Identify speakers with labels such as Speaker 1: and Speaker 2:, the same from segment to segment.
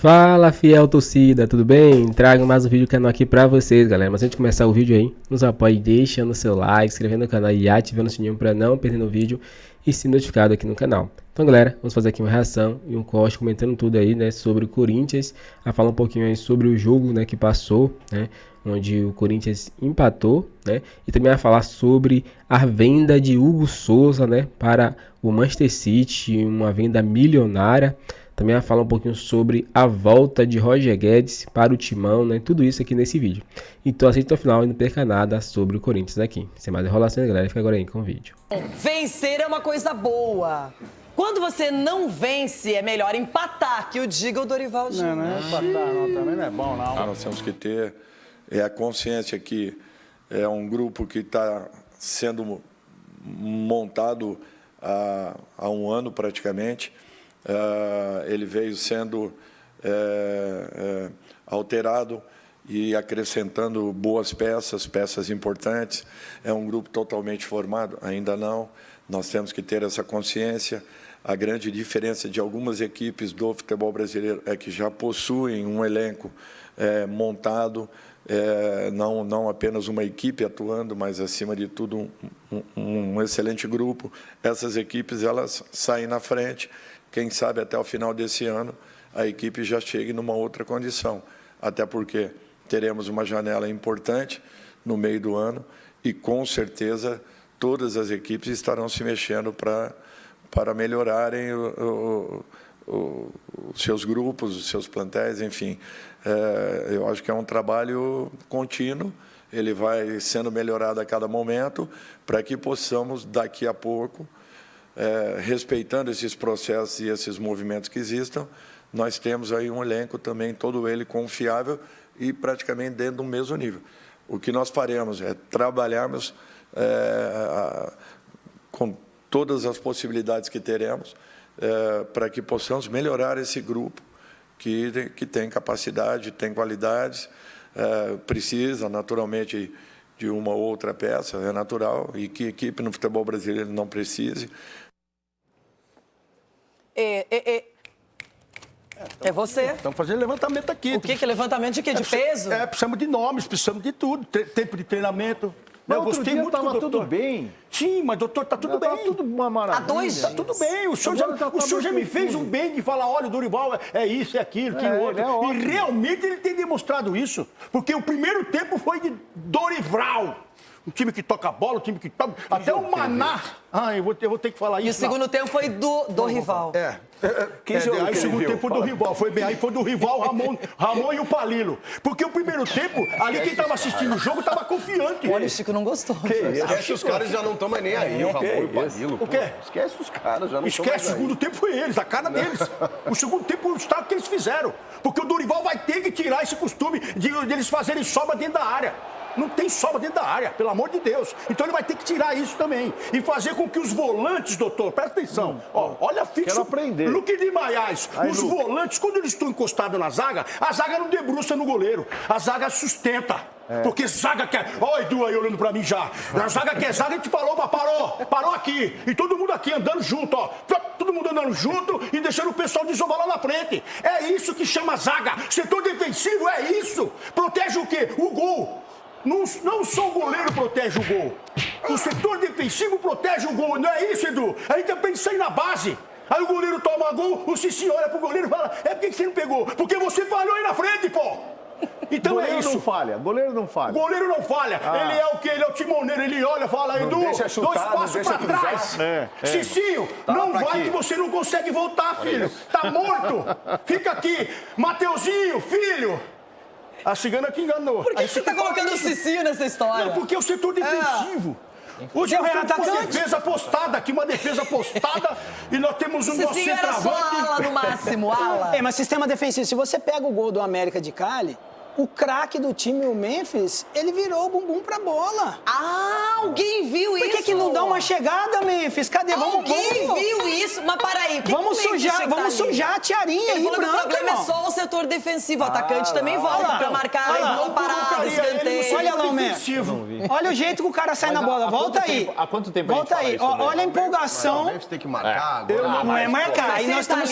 Speaker 1: Fala, fiel torcida, tudo bem? Trago mais um vídeo do canal aqui pra vocês, galera. Mas antes de começar o vídeo aí, nos apoie deixando seu like, se inscrevendo no canal e ativando o sininho pra não perder o vídeo e ser notificado aqui no canal. Então, galera, vamos fazer aqui uma reação e um corte comentando tudo aí, né, sobre o Corinthians, a falar um pouquinho aí sobre o jogo, né, que passou, né, onde o Corinthians empatou, né, e também a falar sobre a venda de Hugo Souza, né, para o Manchester City, uma venda milionária. Também vai falar um pouquinho sobre a volta de Roger Guedes para o Timão, né? Tudo isso aqui nesse vídeo. Então assista até o final e não perca nada sobre o Corinthians aqui. Sem mais enrolações, galera, fica agora aí com o vídeo.
Speaker 2: Vencer é uma coisa boa. Quando você não vence, é melhor empatar, que o diga o Dorival Júnior.
Speaker 3: Não é empatar, não, também não é bom, não.
Speaker 4: Nós temos que ter a consciência que é um grupo que está sendo montado há um ano praticamente. Ele veio sendo alterado e acrescentando boas peças importantes. É um grupo totalmente formado? Ainda não. Nós temos que ter essa consciência. A grande diferença de algumas equipes do futebol brasileiro é que já possuem um elenco montado, não apenas uma equipe atuando, mas, acima de tudo, um excelente grupo. Essas equipes elas saem na frente. Quem sabe até o final desse ano a equipe já chegue numa outra condição, até porque teremos uma janela importante no meio do ano e, com certeza, todas as equipes estarão se mexendo para melhorarem os seus grupos, os seus plantéis, enfim. Eu acho que é um trabalho contínuo, ele vai sendo melhorado a cada momento para que possamos, daqui a pouco, respeitando esses processos e esses movimentos que existam, nós temos aí um elenco também, todo ele confiável e praticamente dentro do mesmo nível. O que nós faremos é trabalharmos com todas as possibilidades que teremos para que possamos melhorar esse grupo que tem capacidade, tem qualidades, precisa naturalmente de uma outra peça, é natural, e que equipe no futebol brasileiro não precise.
Speaker 2: É você.
Speaker 3: Estamos fazendo levantamento aqui.
Speaker 2: O que é levantamento de quê? De peso?
Speaker 3: Precisamos de nomes, precisamos de tudo. Tempo de treinamento.
Speaker 5: Mas
Speaker 3: eu gostei muito
Speaker 5: estava
Speaker 3: do doutor.
Speaker 5: tudo bem.
Speaker 3: Sim, mas doutor, tá tudo bem.
Speaker 5: Tá tudo uma maravilha.
Speaker 2: Há 2 dias.
Speaker 3: Tá tudo bem. O senhor já me fez um bem de falar, olha, o Dorival é isso, é aquilo, que outro. E realmente ele tem demonstrado isso. Porque o primeiro tempo foi de Dorival. Um time que toca bola, um time que toca... Até o Maná... eu vou ter que falar isso.
Speaker 2: E o segundo tempo foi do rival.
Speaker 3: Aí o segundo tempo foi do rival. Aí foi do rival, Ramon e o Palilo. Porque o primeiro tempo, ali quem estava assistindo o jogo estava confiante.
Speaker 2: Olha, o Chico não gostou.
Speaker 6: Esquece, os caras já não estão mais nem aí, o Ramon e o Palilo.
Speaker 3: O quê?
Speaker 6: Esquece os caras, já não estão mais
Speaker 3: Esquece, o segundo tempo foi eles, a cara deles. O segundo tempo, o estado que eles fizeram. Porque o Dorival vai ter que tirar esse costume de eles fazerem sobra dentro da área. Não tem sobra dentro da área, pelo amor de Deus. Então ele vai ter que tirar isso também. E fazer com que os volantes, doutor, presta atenção. Olha fixo.
Speaker 5: Quero aprender.
Speaker 3: Luque de Maiás. Os volantes, quando eles estão encostados na zaga, a zaga não debruça no goleiro. A zaga sustenta. Porque zaga quer... Olha o Edu aí olhando pra mim já. A zaga quer zaga, a gente falou, mas parou aqui. E todo mundo aqui andando junto, ó. Todo mundo andando junto e deixando o pessoal desovar lá na frente. É isso que chama zaga. Setor defensivo é isso. Protege o quê? O gol. Não só o goleiro protege o gol. O setor defensivo protege o gol. Não é isso, Edu? A gente tem que sair na base. Aí o goleiro toma gol, o Cici olha pro goleiro e fala, por que você não pegou? Porque você falhou aí na frente, pô. Então
Speaker 5: goleiro
Speaker 3: é isso.
Speaker 5: Goleiro não falha.
Speaker 3: Goleiro não falha. Ele é o quê? Ele é o timoneiro. Ele olha e fala, Edu, dois passos pra trás. Cicinho, não vai que você não consegue voltar, filho. Tá morto. Fica aqui. Mateuzinho, filho. A cigana que enganou.
Speaker 2: Por que você tá colocando o Cicinho nessa história?
Speaker 3: Não, porque é o setor defensivo. Hoje nós temos uma defesa postada aqui, e nós temos um nosso
Speaker 2: Cicinho era só ala no máximo, ala.
Speaker 7: Mas sistema defensivo, se você pega o gol do América de Cali, o craque do time, o Memphis, ele virou o bumbum pra bola.
Speaker 2: Alguém viu isso?
Speaker 7: Por que não dá uma chegada, Memphis? Cadê?
Speaker 2: Alguém viu isso? Mas para aí.
Speaker 7: Vamos sujar a tiarinha aí, branca,
Speaker 2: irmão. O problema é só o setor defensivo. O atacante também volta pra marcar a bola parada, escanteio.
Speaker 7: Olha lá o Messi. Olha o jeito que o cara sai na bola. Volta aí.
Speaker 8: Há quanto tempo a gente
Speaker 7: Volta
Speaker 8: fala
Speaker 7: aí.
Speaker 8: isso,
Speaker 7: Olha a
Speaker 8: né?
Speaker 7: empolgação.
Speaker 6: O Memphis tem que marcar agora.
Speaker 7: Não é marcar. Aí nós estamos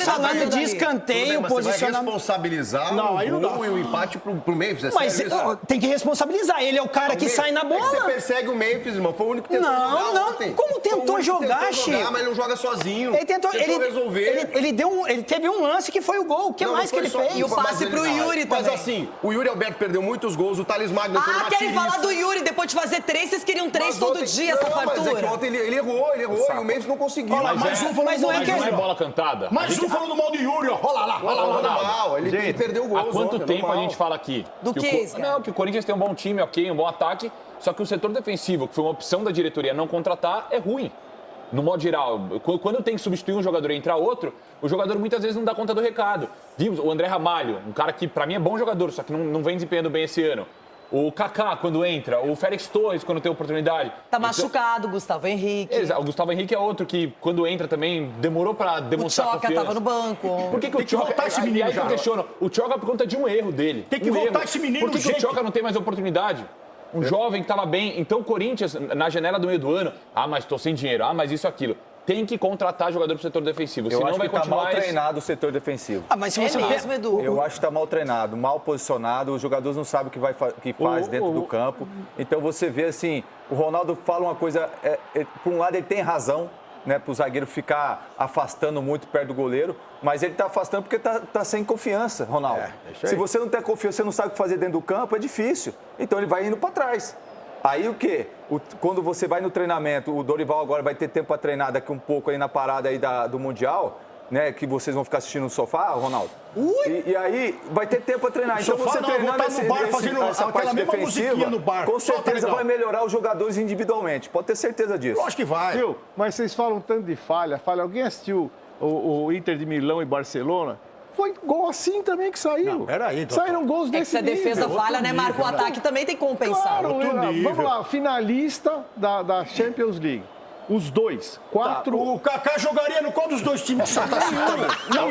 Speaker 7: falando de escanteio,
Speaker 6: Você vai
Speaker 7: posicionamento.
Speaker 6: responsabilizar
Speaker 3: Não, aí não dá.
Speaker 6: gol e o empate pro Memphis. É
Speaker 7: Mas
Speaker 6: sério isso?
Speaker 7: ó, tem que responsabilizar. Ele é o cara que sai na
Speaker 6: É que você
Speaker 7: bola.
Speaker 6: persegue o Memphis, irmão. Foi o único que tentou
Speaker 7: Não,
Speaker 6: jogar
Speaker 7: não.
Speaker 6: ontem.
Speaker 7: Como
Speaker 6: Foi o
Speaker 7: tentou
Speaker 6: único que
Speaker 7: jogar, Chico?
Speaker 6: mas ele não joga sozinho.
Speaker 7: Ele tentou
Speaker 6: resolver.
Speaker 7: Ele teve um lance que foi o gol. O que
Speaker 6: Não,
Speaker 7: mais que
Speaker 6: não
Speaker 7: ele
Speaker 6: foi só
Speaker 7: fez?
Speaker 2: E o passe pro Yuri
Speaker 6: Mas
Speaker 2: também.
Speaker 6: assim, o Yuri Alberto perdeu muitos gols, o Thales Magno entrou numa
Speaker 2: Querem falar
Speaker 6: tiriça.
Speaker 2: do Yuri depois de fazer 3, vocês queriam 3
Speaker 6: Mas
Speaker 2: todo
Speaker 6: ontem-
Speaker 2: dia, essa
Speaker 6: Não, mas é que
Speaker 2: fartura.
Speaker 6: ontem ele errou, e o Memphis não conseguiu.
Speaker 3: Olha lá, mais um falando
Speaker 7: mas não
Speaker 3: mal
Speaker 7: é
Speaker 3: de
Speaker 7: que-
Speaker 8: Não é
Speaker 3: Yuri, ó.
Speaker 8: bola cantada.
Speaker 3: Mais um falando mal de Yuri, ó. Olha lá, olha lá, olha lá.
Speaker 6: Normal, ele perdeu o gol.
Speaker 8: Há quanto tempo a gente fala aqui?
Speaker 2: Do
Speaker 8: que
Speaker 2: que,
Speaker 8: o Co-
Speaker 2: Scar?
Speaker 8: Não, que o Corinthians tem um bom time, ok, um bom ataque, só que o setor defensivo, que foi uma opção da diretoria não contratar, é ruim. No modo geral, quando tem que substituir um jogador e entrar outro, o jogador muitas vezes não dá conta do recado. Vimos o André Ramalho, um cara que pra mim é bom jogador, só que não vem desempenhando bem esse ano. O Kaká, quando entra, o Félix Torres, quando tem oportunidade.
Speaker 2: Tá machucado, Gustavo Henrique.
Speaker 8: O Gustavo Henrique é outro que, quando entra também, demorou pra
Speaker 2: O
Speaker 8: demonstrar
Speaker 2: Choca
Speaker 8: confiança.
Speaker 2: tava no banco.
Speaker 8: Por que,
Speaker 3: Tem
Speaker 8: o
Speaker 3: que
Speaker 8: Choca...
Speaker 3: voltar esse menino
Speaker 8: E aí que eu
Speaker 3: já.
Speaker 8: questiono. O Choca por conta de um erro dele.
Speaker 3: Tem que voltar esse menino
Speaker 8: Por que, que o
Speaker 3: urgente.
Speaker 8: Choca não tem mais oportunidade? Um jovem que tava bem. Então o Corinthians, na janela do meio do ano, mas tô sem dinheiro, mas isso, aquilo. Tem que contratar jogador pro setor defensivo,
Speaker 9: Eu
Speaker 8: senão
Speaker 9: acho
Speaker 8: vai
Speaker 9: que tá
Speaker 8: continuar...
Speaker 9: mal treinado o setor defensivo.
Speaker 7: Mas se
Speaker 2: É
Speaker 7: você
Speaker 2: mesmo, Edu.
Speaker 9: Eu acho que tá mal treinado, mal posicionado, os jogadores não sabem o que, que faz dentro do campo. Então você vê assim, o Ronaldo fala uma coisa, por um lado ele tem razão, né, para o zagueiro ficar afastando muito perto do goleiro, mas ele está afastando porque tá sem confiança, Ronaldo.
Speaker 6: isso aí.
Speaker 9: Se você não tem confiança, você não sabe o que fazer dentro do campo, é difícil. Então ele vai indo para trás. Aí o quê? Quando você vai no treinamento, o Dorival agora vai ter tempo para treinar daqui um pouco aí na parada aí do Mundial, né? Que vocês vão ficar assistindo no sofá, Ronaldo. E aí vai ter tempo para treinar. Então
Speaker 3: Sofá
Speaker 9: você
Speaker 3: não,
Speaker 9: treinando
Speaker 3: vou estar no bar fazendo
Speaker 9: essa
Speaker 3: aquela
Speaker 9: parte
Speaker 3: mesma
Speaker 9: defensiva,
Speaker 3: musiquinha no bar.
Speaker 9: com
Speaker 3: Só tá
Speaker 9: certeza
Speaker 3: legal.
Speaker 9: vai melhorar os jogadores individualmente. Pode ter certeza disso.
Speaker 3: Lógico que vai.
Speaker 5: Viu? Mas vocês falam tanto de falha. Alguém assistiu o Inter de Milão e Barcelona? Foi gol assim também que saiu.
Speaker 3: Não, peraí, doutor.
Speaker 5: Saíram gols
Speaker 2: É que
Speaker 5: desse
Speaker 2: se a defesa
Speaker 5: nível.
Speaker 2: falha, né, Marco? O ataque também tem que compensar.
Speaker 5: Claro,
Speaker 3: outro nível.
Speaker 5: vamos lá, finalista da Champions League. Os dois. 4.
Speaker 3: O Kaká jogaria no qual dos dois times que você tá citando? Não,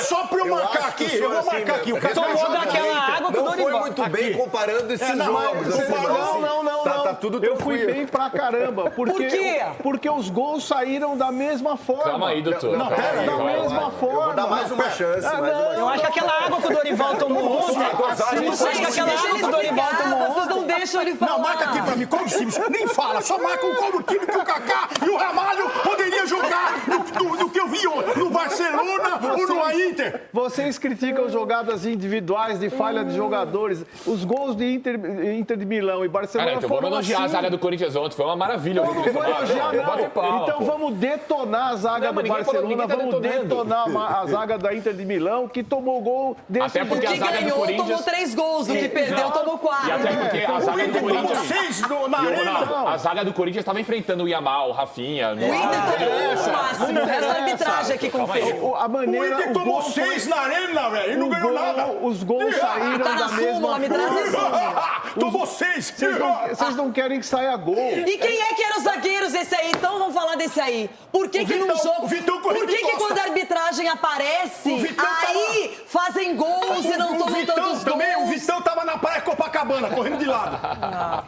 Speaker 3: só pra eu marcar aqui, eu vou marcar aqui. O Kaká
Speaker 7: Tomou
Speaker 3: joga
Speaker 7: daquela água com o
Speaker 6: Não foi
Speaker 7: Dorival.
Speaker 6: muito bem
Speaker 3: Aqui.
Speaker 6: comparando esses
Speaker 3: não,
Speaker 6: jogos.
Speaker 3: mas
Speaker 6: assim,
Speaker 3: comparou,
Speaker 6: mas, assim, Tá tudo
Speaker 5: Eu fui
Speaker 6: tranquilo.
Speaker 5: bem pra caramba.
Speaker 2: Por quê?
Speaker 5: Porque os gols saíram da mesma forma.
Speaker 8: Calma aí, doutor.
Speaker 3: Não, pera aí,
Speaker 5: Da
Speaker 3: vai,
Speaker 5: mesma forma.
Speaker 6: Eu vou dar mais uma chance.
Speaker 5: Ah,
Speaker 6: mais uma
Speaker 5: não.
Speaker 6: chance.
Speaker 7: Eu acho que aquela água que o Dorival tomou ontem.
Speaker 2: Gente,
Speaker 7: Aquela
Speaker 2: deixa
Speaker 7: água
Speaker 2: ele
Speaker 7: que o Dorival
Speaker 2: explicar,
Speaker 7: tomou
Speaker 2: vocês não deixam ele falar.
Speaker 3: Não, marca aqui pra mim, qual dos times? Nem fala, só marca o qual do time que o Kaká e o Ramalho poderia jogar no que eu vi ontem, no Barcelona ou no Inter.
Speaker 5: Vocês criticam jogadas individuais de falha de jogadores. Os gols de Inter de Milão e Barcelona
Speaker 8: Cara, então vamos
Speaker 5: foram
Speaker 8: elogiar a
Speaker 5: assim.
Speaker 8: zaga do Corinthians ontem, foi uma maravilha.
Speaker 5: Não vou elogiar,
Speaker 8: Bate palma,
Speaker 5: Então
Speaker 8: pô.
Speaker 5: vamos detonar a zaga
Speaker 8: Não,
Speaker 5: do
Speaker 8: mas ninguém falou-
Speaker 5: Barcelona,
Speaker 8: ninguém tá
Speaker 5: vamos
Speaker 8: detonando.
Speaker 5: detonar a zaga da Inter de Milão, que tomou gol desse
Speaker 8: Até porque
Speaker 5: jeito.
Speaker 8: a
Speaker 2: Que
Speaker 8: zaga do
Speaker 2: ganhou,
Speaker 8: Corinthians...
Speaker 2: tomou 3 gols. O que perdeu, tomou 4.
Speaker 8: E até porque a zaga do Corinthians...
Speaker 3: Vocês na
Speaker 8: E o
Speaker 3: arena.
Speaker 8: Ronaldo, a zaga do Corinthians estava enfrentando o Yamal, o Rafinha.
Speaker 2: O Inter tomou o máximo. O resto da arbitragem aqui confirma.
Speaker 5: A
Speaker 3: O
Speaker 5: maneira,
Speaker 3: Inter tomou 6 na arena, velho, e não ganhou nada.
Speaker 5: Os gols saíram
Speaker 2: Tá na
Speaker 5: da mesma
Speaker 2: súmula, me traz a súmula.
Speaker 3: Tomou 6.
Speaker 5: Vocês não querem que saia gol.
Speaker 2: E quem é que eram os zagueiros desse aí? Então vamos falar desse aí. Por que
Speaker 3: O
Speaker 2: que num
Speaker 3: Vitão-
Speaker 2: jogo...
Speaker 3: o Vitão correndo
Speaker 2: Por que
Speaker 3: de
Speaker 2: que
Speaker 3: costa.
Speaker 2: quando a arbitragem aparece,
Speaker 3: O Vitão
Speaker 2: aí fazem gols e não tomam tantos
Speaker 3: também, o
Speaker 2: gols?
Speaker 3: Vitão tava na praia Copacabana, correndo de lado.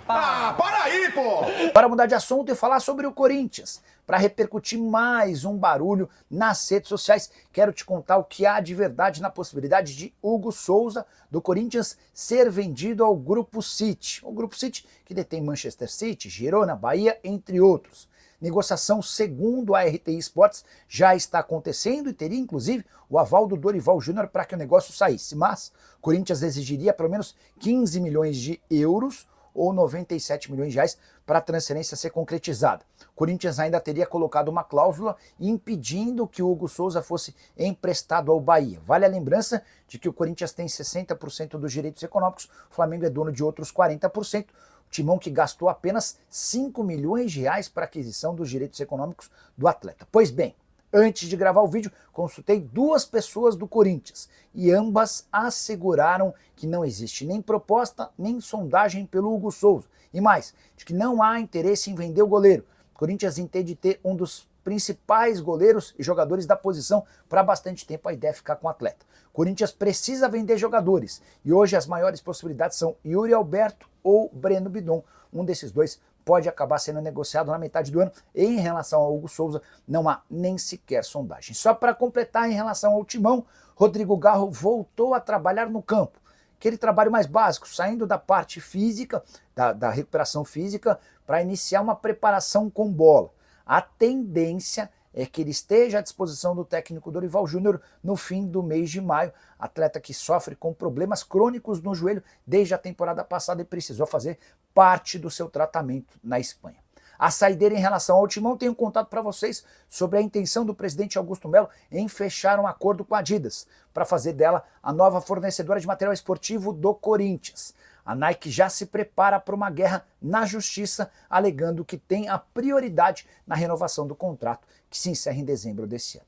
Speaker 3: Para aí, pô.
Speaker 10: Para mudar de assunto e falar sobre o Corinthians, para repercutir mais um barulho nas redes sociais, quero te contar o que há de verdade na possibilidade de Hugo Souza, do Corinthians, ser vendido ao Grupo City. O Grupo City que detém Manchester City, Girona, Bahia, entre outros. Negociação, segundo a RTI Sports, já está acontecendo e teria inclusive o aval do Dorival Júnior para que o negócio saísse. Mas o Corinthians exigiria pelo menos 15 milhões de euros ou 97 milhões de reais para a transferência ser concretizada. O Corinthians ainda teria colocado uma cláusula impedindo que o Hugo Souza fosse emprestado ao Bahia. Vale a lembrança de que o Corinthians tem 60% dos direitos econômicos, o Flamengo é dono de outros 40%, o Timão que gastou apenas 5 milhões de reais para a aquisição dos direitos econômicos do atleta. Pois bem, antes de gravar o vídeo, consultei 2 pessoas do Corinthians e ambas asseguraram que não existe nem proposta, nem sondagem pelo Hugo Souza. E mais, de que não há interesse em vender o goleiro. O Corinthians entende ter um dos principais goleiros e jogadores da posição para bastante tempo. A ideia é ficar com o atleta. Corinthians precisa vender jogadores e hoje as maiores possibilidades são Yuri Alberto ou Breno Bidon. Um desses dois pode acabar sendo negociado na metade do ano. E em relação ao Hugo Souza, não há nem sequer sondagem. Só para completar, em relação ao Timão, Rodrigo Garro voltou a trabalhar no campo. Aquele trabalho mais básico, saindo da parte física, da recuperação física, para iniciar uma preparação com bola. A tendência é que ele esteja à disposição do técnico Dorival Júnior no fim do mês de maio. Atleta que sofre com problemas crônicos no joelho desde a temporada passada e precisou fazer parte do seu tratamento na Espanha. A saideira em relação ao Timão, tenho contado para vocês sobre a intenção do presidente Augusto Melo em fechar um acordo com a Adidas para fazer dela a nova fornecedora de material esportivo do Corinthians. A Nike já se prepara para uma guerra na justiça, alegando que tem a prioridade na renovação do contrato, que se encerra em dezembro desse ano.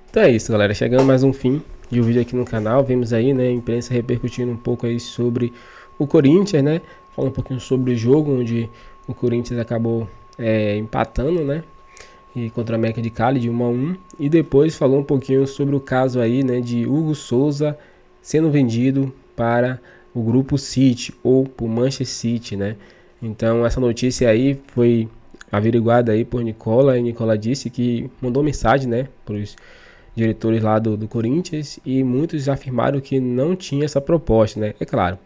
Speaker 1: Então é isso, galera. Chegando mais um fim de um vídeo aqui no canal. Vimos aí, né, a imprensa repercutindo um pouco aí sobre o Corinthians, né? Falando um pouquinho sobre o jogo, onde o Corinthians acabou empatando, né? E contra a América de Cali de 1-1. E depois falou um pouquinho sobre o caso aí, né, de Hugo Souza sendo vendido para o grupo City ou por Manchester City, né? Então essa notícia aí foi averiguada aí por Nicola, e Nicola disse que mandou mensagem, né, para os diretores lá do Corinthians, e muitos afirmaram que não tinha essa proposta, né? É claro,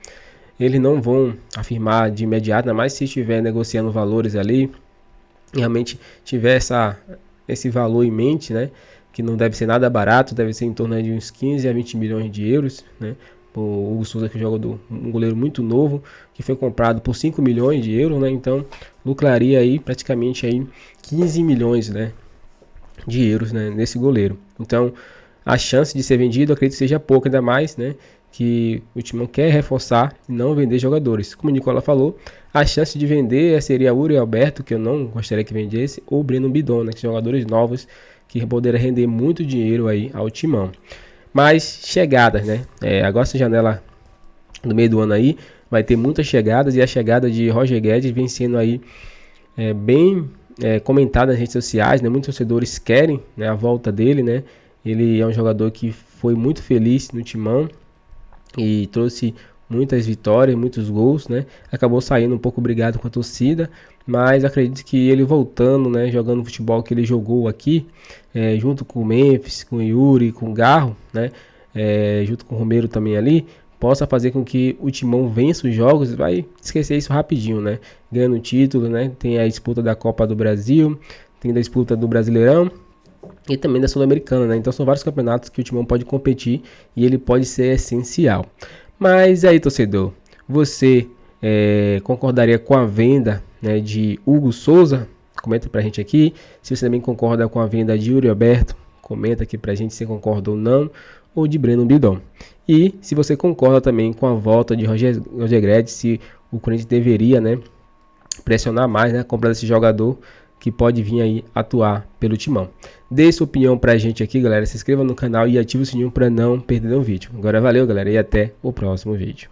Speaker 1: eles não vão afirmar de imediato, mas se estiver negociando valores ali, realmente tiver esse valor em mente, né, que não deve ser nada barato, deve ser em torno de uns 15 a 20 milhões de euros, né? O Hugo Souza, que joga um goleiro muito novo, que foi comprado por 5 milhões de euros, né? Então lucraria aí praticamente aí 15 milhões, né, de euros, né, nesse goleiro. Então a chance de ser vendido, acredito que seja pouca, ainda mais, né, que o Timão quer reforçar e não vender jogadores. Como o Nicola falou, a chance de vender seria Yuri Alberto, que eu não gostaria que vendesse, ou Breno Bidon, né, que são jogadores novos que poderiam render muito dinheiro aí ao Timão. Mas chegadas, né? Agora essa janela do meio do ano aí vai ter muitas chegadas, e a chegada de Roger Guedes vem sendo aí bem comentada nas redes sociais, né? Muitos torcedores querem, né, a volta dele, né? Ele é um jogador que foi muito feliz no Timão e trouxe muitas vitórias, muitos gols, né? Acabou saindo um pouco brigado com a torcida, mas acredito que ele voltando, né, jogando o futebol que ele jogou aqui, junto com o Memphis, com o Yuri, com o Garro, né, junto com o Romero também ali, possa fazer com que o Timão vença os jogos. Vai esquecer isso rapidinho, né? Ganhando o título, né? Tem a disputa da Copa do Brasil, tem a disputa do Brasileirão e também da Sul-Americana, né? Então são vários campeonatos que o Timão pode competir e ele pode ser essencial. Mas aí, torcedor, você concordaria com a venda, né, de Hugo Souza? Comenta pra gente aqui. Se você também concorda com a venda de Yuri Alberto, comenta aqui pra gente se concorda ou não, ou de Breno Bidon. E se você concorda também com a volta de Roger Guedes, se o Corinthians deveria, né, pressionar mais, né, comprar esse jogador que pode vir aí atuar pelo Timão. Dê sua opinião pra gente aqui, galera. Se inscreva no canal e ative o sininho pra não perder nenhum vídeo. Agora valeu, galera, e até o próximo vídeo.